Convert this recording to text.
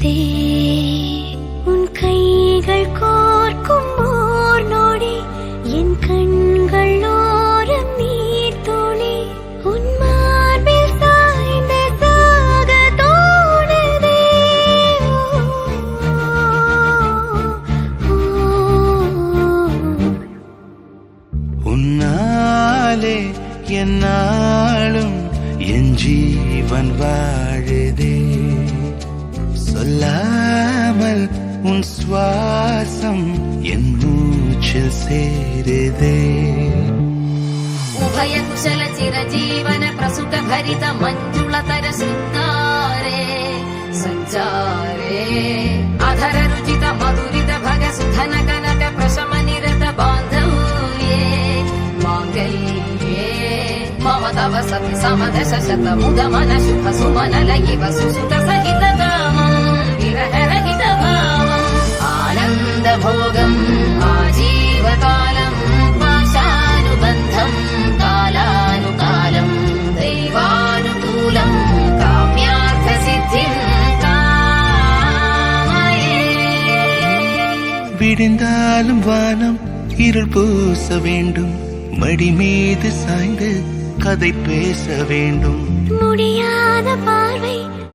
சேருதே உன் கைகள் கோர்க்கும் ஓர் நொடி என் கண்கள் ஓரம் நீர் துளி உன் மார்பில் சாய்ந்த சாக தோணுதே உன்னாலே என்னாலும் என் ஜீவன் வாழுதே சொல்லாமல் உன் சுவாசம் என் மூச்சில் சேருதே उभय कुशल चिरजीवन प्रसुख भरित मञ्जुलतर शृङ्गारे सञ्चारे अधर रुचित मधुरित भग सुधन कनक प्रशम निरत बान्धव्ये माङ्गल्ये मम तव सति समदश शत मुद मन शुभ सुमन लयिव सुसुत सहित कामम् विरह रहित भावम् आनन्द भोगम् आजीवकालम् पाशानुबन्धम् कालानुकालम् दैवानुकूलम् काम्यार्थ सिद्धिम् कामये விடிந்தாலும் வானம் இருள் பூச வேண்டும் மடி மீது சாய்ந்து கதை பேச வேண்டும் முடியாத பார்வை